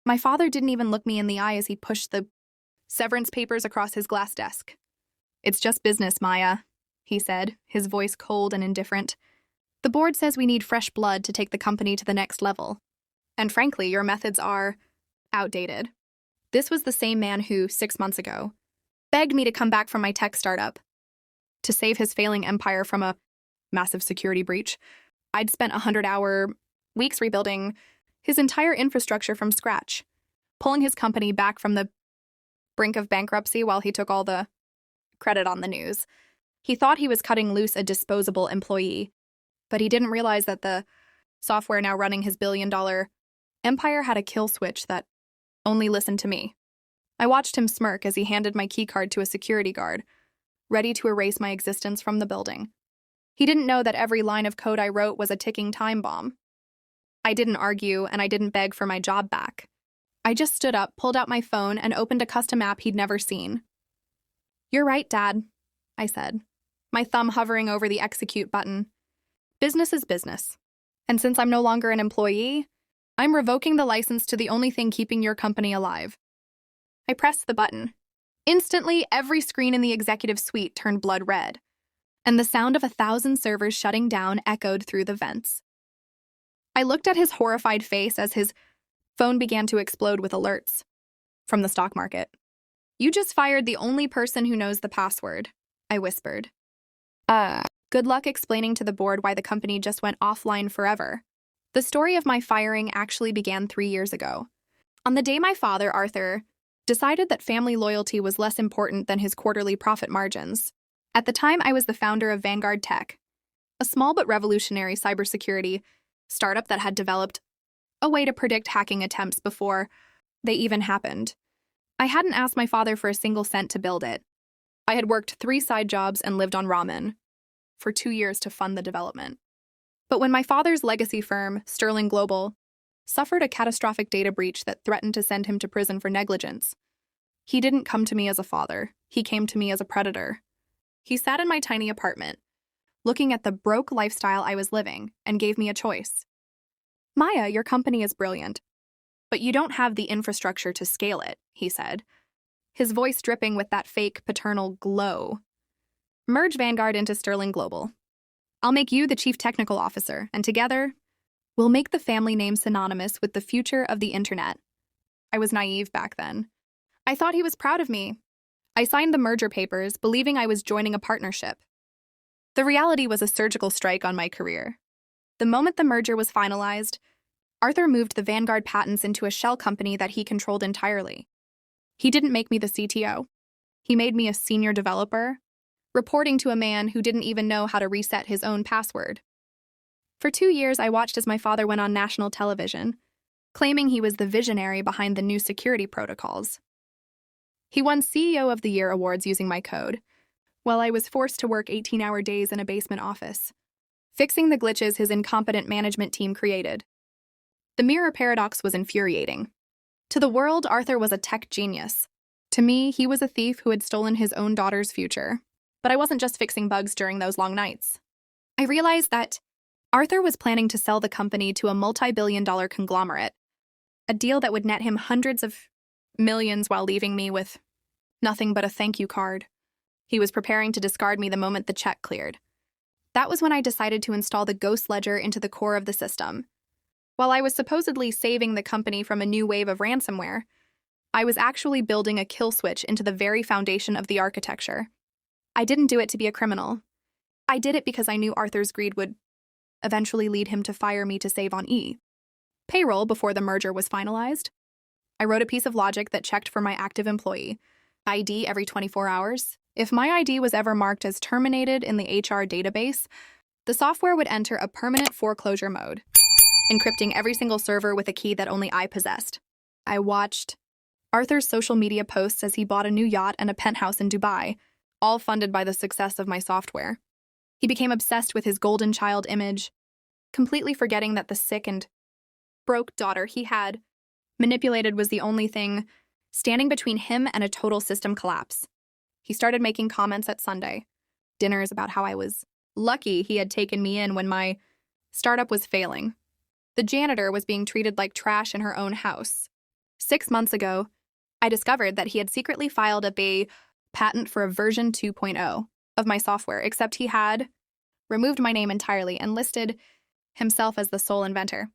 My father didn't even look me in the eye as he pushed the severance papers across his glass desk. "It's just business, Maya," he said, his voice cold and indifferent. "The board says we need fresh blood to take the company to the next level. And frankly, your methods are outdated." This was the same man who, 6 months ago, begged me to come back from my tech startup to save his failing empire from a massive security breach. I'd spent 100-hour weeks rebuilding his entire infrastructure from scratch, pulling his company back from the brink of bankruptcy while he took all the credit on the news. He thought he was cutting loose a disposable employee, but he didn't realize that the software now running his billion-dollar empire had a kill switch that only listened to me. I watched him smirk as he handed my keycard to a security guard, ready to erase my existence from the building. He didn't know that every line of code I wrote was a ticking time bomb. I didn't argue, and I didn't beg for my job back. I just stood up, pulled out my phone, and opened a custom app he'd never seen. "You're right, Dad," I said, my thumb hovering over the execute button. "Business is business. And since I'm no longer an employee, I'm revoking the license to the only thing keeping your company alive." I pressed the button. Instantly, every screen in the executive suite turned blood red, and the sound of 1,000 servers shutting down echoed through the vents. I looked at his horrified face as his phone began to explode with alerts from the stock market. "You just fired the only person who knows the password," I whispered. Good luck explaining to the board why the company just went offline forever." The story of my firing actually began 3 years ago. On the day my father, Arthur, decided that family loyalty was less important than his quarterly profit margins. At the time, I was the founder of Vanguard Tech, a small but revolutionary cybersecurity startup that had developed a way to predict hacking attempts before they even happened. I hadn't asked my father for a single cent to build it. I had worked 3 side jobs and lived on ramen for 2 years to fund the development. But when my father's legacy firm, Sterling Global, suffered a catastrophic data breach that threatened to send him to prison for negligence, he didn't come to me as a father. He came to me as a predator. He sat in my tiny apartment, looking at the broke lifestyle I was living, and gave me a choice. "Maya, your company is brilliant, but you don't have the infrastructure to scale it," he said, his voice dripping with that fake paternal glow. "Merge Vanguard into Sterling Global. I'll make you the chief technical officer, and together, we'll make the family name synonymous with the future of the internet." I was naive back then. I thought he was proud of me. I signed the merger papers, believing I was joining a partnership. The reality was a surgical strike on my career. The moment the merger was finalized, Arthur moved the Vanguard patents into a shell company that he controlled entirely. He didn't make me the CTO. He made me a senior developer, reporting to a man who didn't even know how to reset his own password. For 2 years, I watched as my father went on national television, claiming he was the visionary behind the new security protocols. He won CEO of the Year awards using my code, while I was forced to work 18-hour days in a basement office, fixing the glitches his incompetent management team created. The mirror paradox was infuriating. To the world, Arthur was a tech genius. To me, he was a thief who had stolen his own daughter's future. But I wasn't just fixing bugs during those long nights. I realized that Arthur was planning to sell the company to a multi-billion-dollar conglomerate, a deal that would net him hundreds of millions while leaving me with nothing but a thank you card. He was preparing to discard me the moment the check cleared. That was when I decided to install the Ghost Ledger into the core of the system. While I was supposedly saving the company from a new wave of ransomware, I was actually building a kill switch into the very foundation of the architecture. I didn't do it to be a criminal. I did it because I knew Arthur's greed would eventually lead him to fire me to save on payroll before the merger was finalized. I wrote a piece of logic that checked for my active employee ID every 24 hours. If my ID was ever marked as terminated in the HR database, the software would enter a permanent foreclosure mode, encrypting every single server with a key that only I possessed. I watched Arthur's social media posts as he bought a new yacht and a penthouse in Dubai, all funded by the success of my software. He became obsessed with his golden child image, completely forgetting that the sick and broke daughter he had manipulated was the only thing standing between him and a total system collapse. He started making comments at Sunday dinners about how I was lucky he had taken me in when my startup was failing. The janitor was being treated like trash in her own house. 6 months ago, I discovered that he had secretly filed a patent for a version 2.0 of my software, except he had removed my name entirely and listed himself as the sole inventor.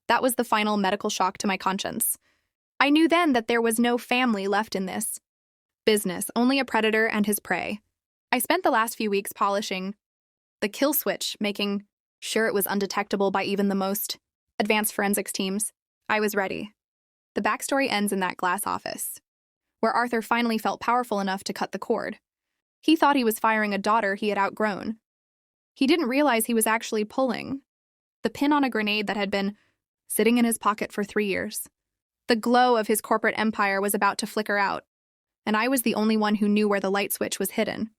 That was the final medical shock to my conscience. I knew then that there was no family left in this business, only a predator and his prey. I spent the last few weeks polishing the kill switch, making sure it was undetectable by even the most advanced forensics teams. I was ready. The backstory ends in that glass office, where Arthur finally felt powerful enough to cut the cord. He thought he was firing a daughter he had outgrown. He didn't realize he was actually pulling the pin on a grenade that had been sitting in his pocket for 3 years. The glow of his corporate empire was about to flicker out, and I was the only one who knew where the light switch was hidden.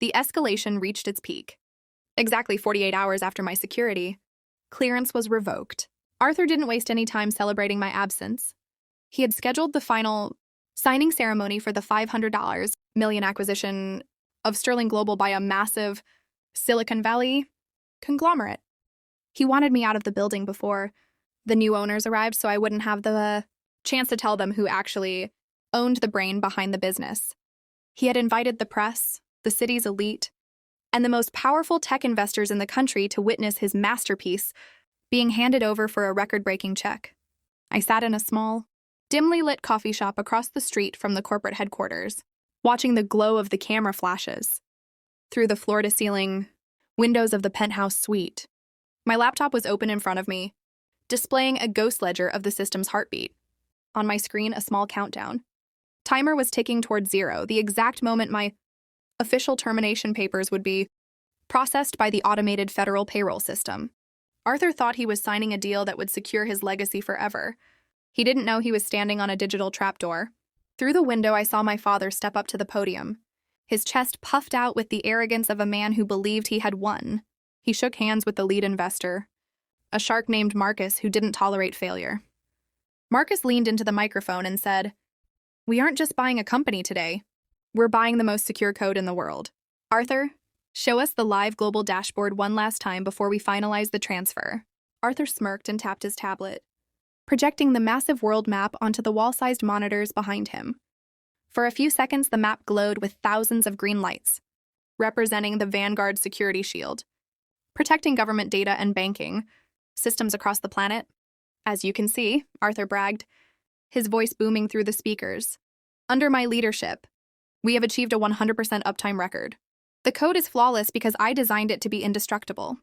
The escalation reached its peak. Exactly 48 hours after my security clearance was revoked. Arthur didn't waste any time celebrating my absence. He had scheduled the final signing ceremony for the $500 million acquisition of Sterling Global by a massive Silicon Valley conglomerate. He wanted me out of the building before the new owners arrived so I wouldn't have the chance to tell them who actually owned the brain behind the business. He had invited the press, the city's elite, and the most powerful tech investors in the country to witness his masterpiece being handed over for a record-breaking check. I sat in a small, dimly lit coffee shop across the street from the corporate headquarters, watching the glow of the camera flashes through the floor-to-ceiling windows of the penthouse suite. My laptop was open in front of me, displaying a ghost ledger of the system's heartbeat. On my screen, a small countdown. Timer was ticking towards 0, the exact moment my official termination papers would be processed by the automated federal payroll system. Arthur thought he was signing a deal that would secure his legacy forever. He didn't know he was standing on a digital trapdoor. Through the window, I saw my father step up to the podium, his chest puffed out with the arrogance of a man who believed he had won. He shook hands with the lead investor, a shark named Marcus who didn't tolerate failure. Marcus leaned into the microphone and said, "We aren't just buying a company today. We're buying the most secure code in the world. Arthur, show us the live global dashboard one last time before we finalize the transfer." Arthur smirked and tapped his tablet, projecting the massive world map onto the wall-sized monitors behind him. For a few seconds, the map glowed with thousands of green lights, representing the Vanguard security shield, protecting government data and banking systems across the planet. "As you can see," Arthur bragged, his voice booming through the speakers, "under my leadership, we have achieved a 100% uptime record. The code is flawless because I designed it to be indestructible."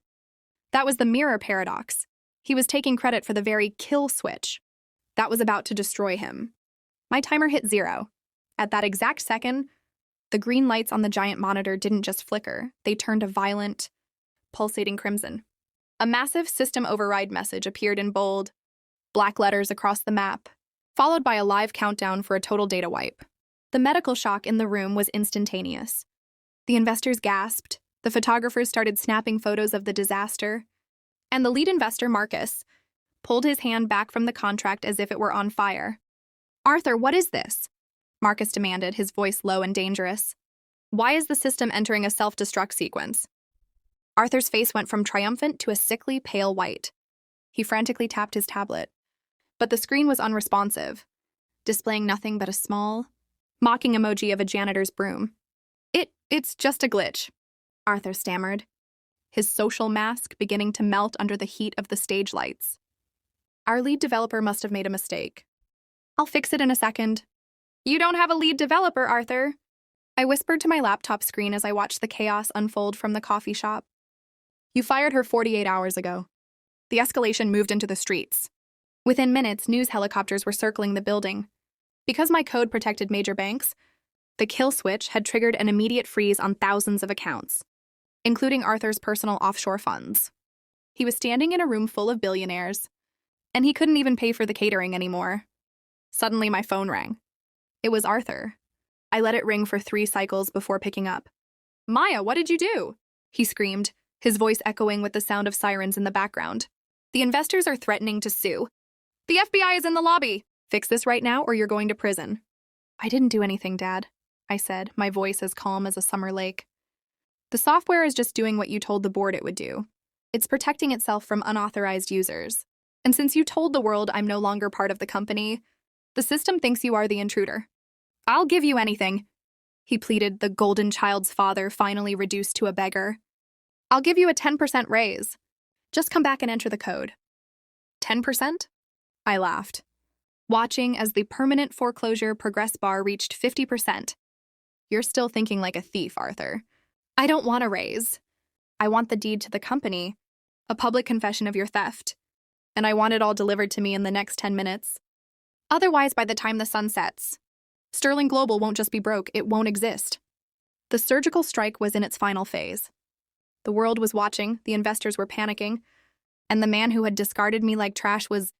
That was the mirror paradox. He was taking credit for the very kill switch that was about to destroy him. My timer hit 0. At that exact second, the green lights on the giant monitor didn't just flicker, they turned a violent, pulsating crimson. A massive system override message appeared in bold, black letters across the map, followed by a live countdown for a total data wipe. The medical shock in the room was instantaneous. The investors gasped, the photographers started snapping photos of the disaster, and the lead investor, Marcus, pulled his hand back from the contract as if it were on fire. "Arthur, what is this?" Marcus demanded, his voice low and dangerous. "Why is the system entering a self-destruct sequence?" Arthur's face went from triumphant to a sickly pale white. He frantically tapped his tablet, but the screen was unresponsive, displaying nothing but a small, mocking emoji of a janitor's broom. It's just a glitch," Arthur stammered, his social mask beginning to melt under the heat of the stage lights. "Our lead developer must have made a mistake. I'll fix it in a second." "You don't have a lead developer, Arthur," I whispered to my laptop screen as I watched the chaos unfold from the coffee shop. "You fired her 48 hours ago." The escalation moved into the streets. Within minutes, news helicopters were circling the building. Because my code protected major banks, the kill switch had triggered an immediate freeze on thousands of accounts, including Arthur's personal offshore funds. He was standing in a room full of billionaires, and he couldn't even pay for the catering anymore. Suddenly, my phone rang. It was Arthur. I let it ring for 3 cycles before picking up. "Maya, what did you do?" he screamed, his voice echoing with the sound of sirens in the background. "The investors are threatening to sue. The FBI is in the lobby. Fix this right now or you're going to prison." "I didn't do anything, Dad," I said, my voice as calm as a summer lake. "The software is just doing what you told the board it would do. It's protecting itself from unauthorized users. And since you told the world I'm no longer part of the company, The system thinks you are the intruder. I'll give you anything, he pleaded, the golden child's father finally reduced to a beggar. I'll give you a 10% raise. Just come back and enter the code. 10%? I laughed, watching as the permanent foreclosure progress bar reached 50%. You're still thinking like a thief, Arthur. I don't want a raise. I want the deed to the company, a public confession of your theft, and I want it all delivered to me in the next 10 minutes. Otherwise, by the time the sun sets, Sterling Global won't just be broke, it won't exist. The surgical strike was in its final phase. The world was watching, the investors were panicking, and the man who had discarded me like trash was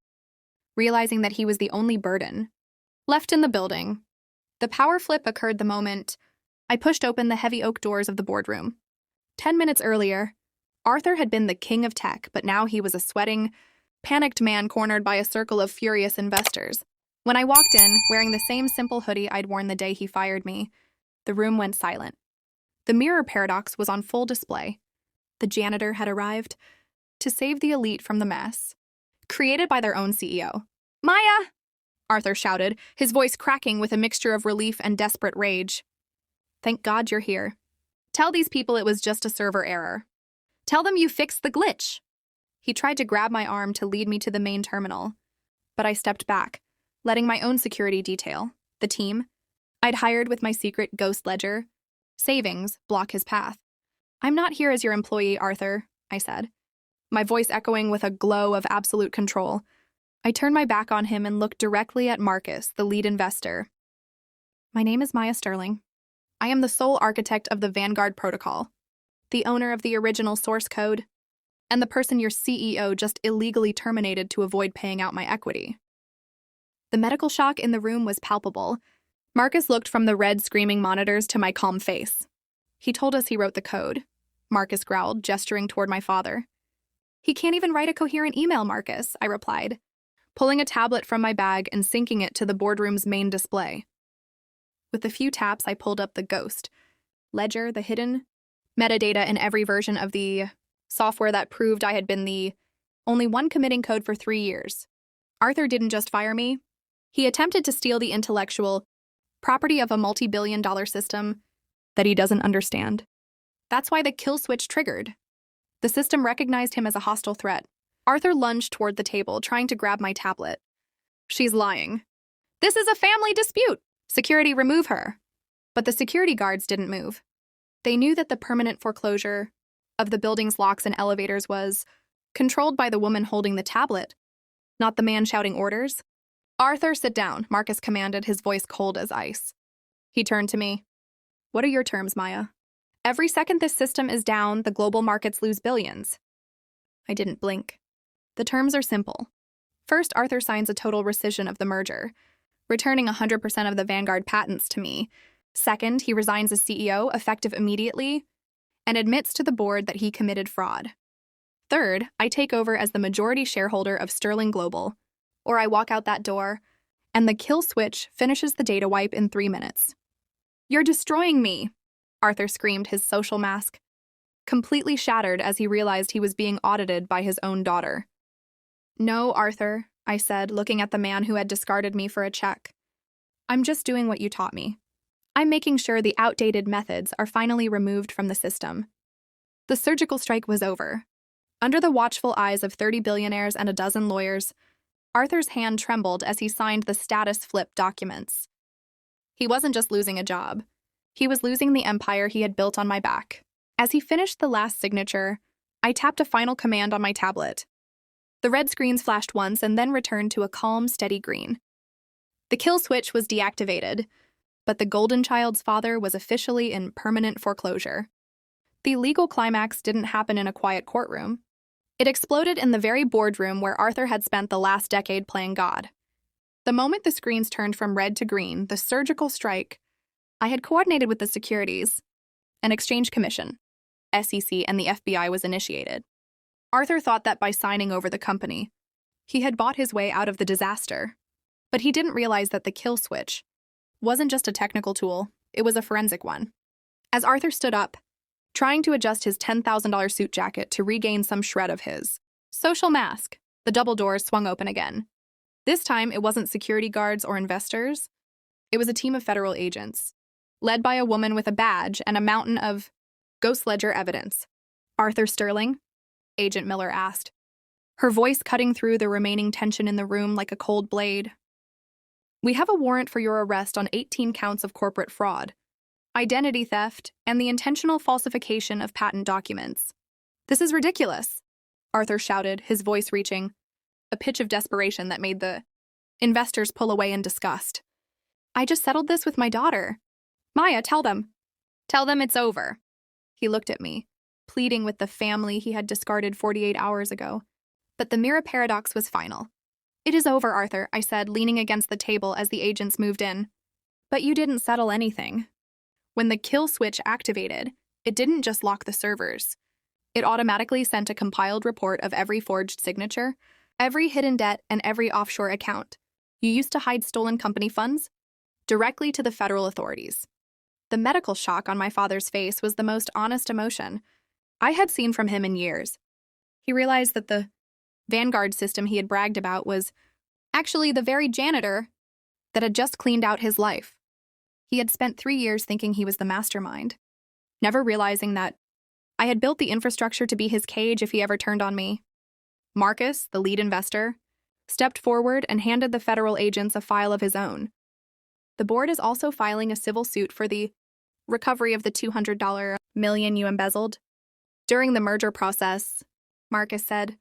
realizing that he was the only burden left in the building. The power flip occurred the moment I pushed open the heavy oak doors of the boardroom. 10 minutes earlier, Arthur had been the king of tech, but now he was a sweating, panicked man cornered by a circle of furious investors. When I walked in, wearing the same simple hoodie I'd worn the day he fired me, the room went silent. The mirror paradox was on full display. The janitor had arrived to save the elite from the mess created by their own CEO. Maya! Arthur shouted, his voice cracking with a mixture of relief and desperate rage. Thank God you're here. Tell these people it was just a server error. Tell them you fixed the glitch. He tried to grab my arm to lead me to the main terminal, but I stepped back, letting my own security detail, the team I'd hired with my secret ghost ledger, savings, block his path. I'm not here as your employee, Arthur, I said, my voice echoing with a glow of absolute control. I turned my back on him and looked directly at Marcus, the lead investor. My name is Maya Sterling. I am the sole architect of the Vanguard protocol, the owner of the original source code, and the person your CEO just illegally terminated to avoid paying out my equity. The medical shock in the room was palpable. Marcus looked from the red screaming monitors to my calm face. He told us he wrote the code, Marcus growled, gesturing toward my father. He can't even write a coherent email, Marcus, I replied, pulling a tablet from my bag and syncing it to the boardroom's main display. With a few taps, I pulled up the ghost ledger, the hidden metadata in every version of the software that proved I had been the only one committing code for 3 years. Arthur didn't just fire me. He attempted to steal the intellectual property of a multi-billion-dollar system that he doesn't understand. That's why the kill switch triggered. The system recognized him as a hostile threat. Arthur lunged toward the table, trying to grab my tablet. She's lying. This is a family dispute. Security, remove her. But the security guards didn't move. They knew that the permanent foreclosure of the building's locks and elevators was controlled by the woman holding the tablet, not the man shouting orders. Arthur, sit down, Marcus commanded, his voice cold as ice. He turned to me. What are your terms, Maya? Every second this system is down, the global markets lose billions. I didn't blink. The terms are simple. First, Arthur signs a total rescission of the merger, returning 100% of the Vanguard patents to me. Second, he resigns as CEO, effective immediately, and admits to the board that he committed fraud. Third, I take over as the majority shareholder of Sterling Global, or I walk out that door, and the kill switch finishes the data wipe in 3 minutes. You're destroying me, Arthur screamed, his social mask completely shattered as he realized he was being audited by his own daughter. No, Arthur, I said, looking at the man who had discarded me for a check. I'm just doing what you taught me. I'm making sure the outdated methods are finally removed from the system. The surgical strike was over. Under the watchful eyes of 30 billionaires and a dozen lawyers, Arthur's hand trembled as he signed the status flip documents. He wasn't just losing a job. He was losing the empire he had built on my back. As he finished the last signature, I tapped a final command on my tablet. The red screens flashed once and then returned to a calm, steady green. The kill switch was deactivated, but the golden child's father was officially in permanent foreclosure. The legal climax didn't happen in a quiet courtroom. It exploded in the very boardroom where Arthur had spent the last decade playing God. The moment the screens turned from red to green, the surgical strike, I had coordinated with the securities. An exchange commission, SEC, and the FBI was initiated. Arthur thought that by signing over the company, he had bought his way out of the disaster. But he didn't realize that the kill switch wasn't just a technical tool, it was a forensic one. As Arthur stood up, trying to adjust his $10,000 suit jacket to regain some shred of his social mask, the double doors swung open again. This time, it wasn't security guards or investors. It was a team of federal agents, led by a woman with a badge and a mountain of ghost ledger evidence. "Arthur Sterling?" Agent Miller asked, her voice cutting through the remaining tension in the room like a cold blade. "We have a warrant for your arrest on 18 counts of corporate fraud, identity theft, and the intentional falsification of patent documents." "This is ridiculous," Arthur shouted, his voice reaching a pitch of desperation that made the investors pull away in disgust. "I just settled this with my daughter. Maya, tell them. Tell them it's over." He looked at me, pleading with the family he had discarded 48 hours ago. But the mirror paradox was final. "It is over, Arthur," I said, leaning against the table as the agents moved in. "But you didn't settle anything." When the kill switch activated, it didn't just lock the servers. It automatically sent a compiled report of every forged signature, every hidden debt, and every offshore account you used to hide stolen company funds directly to the federal authorities. The medical shock on my father's face was the most honest emotion I had seen from him in years. He realized that the Vanguard system he had bragged about was actually the very janitor that had just cleaned out his life. He had spent 3 years thinking he was the mastermind, never realizing that I had built the infrastructure to be his cage if he ever turned on me. Marcus, the lead investor, stepped forward and handed the federal agents a file of his own. "The board is also filing a civil suit for the recovery of the $200 million you embezzled during the merger process," Marcus said,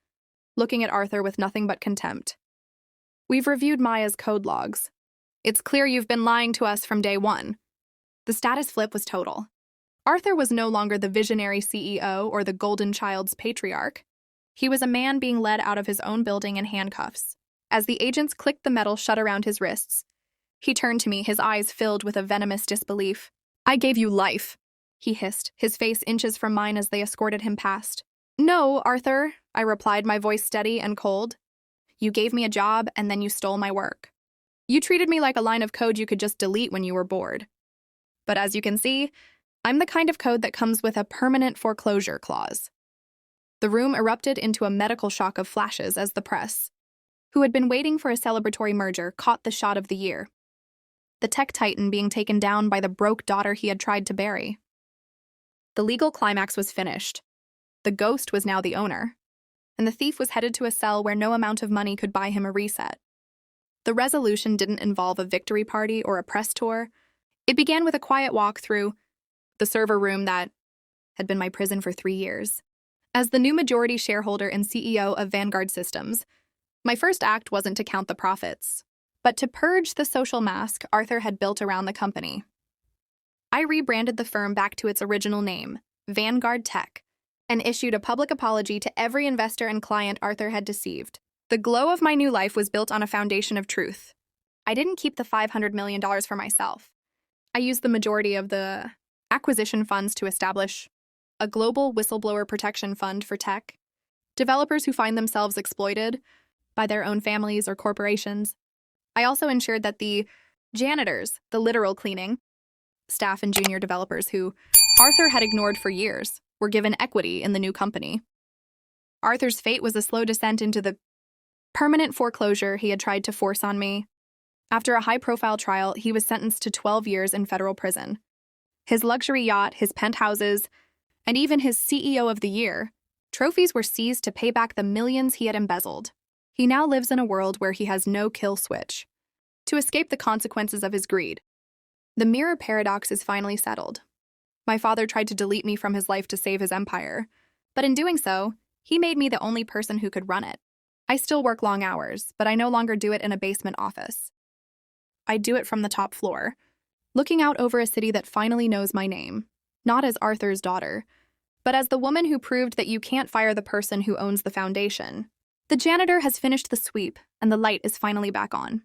looking at Arthur with nothing but contempt. "We've reviewed Maya's code logs. It's clear you've been lying to us from day one." The status flip was total. Arthur was no longer the visionary CEO or the golden child's patriarch. He was a man being led out of his own building in handcuffs. As the agents clicked the metal shut around his wrists, he turned to me, his eyes filled with a venomous disbelief. "I gave you life," he hissed, his face inches from mine as they escorted him past. "No, Arthur," I replied, my voice steady and cold. "You gave me a job, and then you stole my work. You treated me like a line of code you could just delete when you were bored. But as you can see, I'm the kind of code that comes with a permanent foreclosure clause." The room erupted into a medical shock of flashes as the press, who had been waiting for a celebratory merger, caught the shot of the year. The tech titan being taken down by the broke daughter he had tried to bury. The legal climax was finished. The ghost was now the owner, and the thief was headed to a cell where no amount of money could buy him a reset. The resolution didn't involve a victory party or a press tour. It began with a quiet walk through the server room that had been my prison for 3 years. As the new majority shareholder and CEO of Vanguard Systems, my first act wasn't to count the profits, but to purge the social mask Arthur had built around the company. I rebranded the firm back to its original name, Vanguard Tech, and issued a public apology to every investor and client Arthur had deceived. The glow of my new life was built on a foundation of truth. I didn't keep the $500 million for myself. I used the majority of the acquisition funds to establish a global whistleblower protection fund for tech developers who find themselves exploited by their own families or corporations. I also ensured that the janitors, the literal cleaning staff and junior developers who Arthur had ignored for years, were given equity in the new company. Arthur's fate was a slow descent into the permanent foreclosure he had tried to force on me. After a high-profile trial, he was sentenced to 12 years in federal prison. His luxury yacht, his penthouses, and even his CEO of the Year trophies were seized to pay back the millions he had embezzled. He now lives in a world where he has no kill switch to escape the consequences of his greed. The mirror paradox is finally settled. My father tried to delete me from his life to save his empire, but in doing so, he made me the only person who could run it. I still work long hours, but I no longer do it in a basement office. I do it from the top floor, looking out over a city that finally knows my name, not as Arthur's daughter, but as the woman who proved that you can't fire the person who owns the foundation. The janitor has finished the sweep, and the light is finally back on.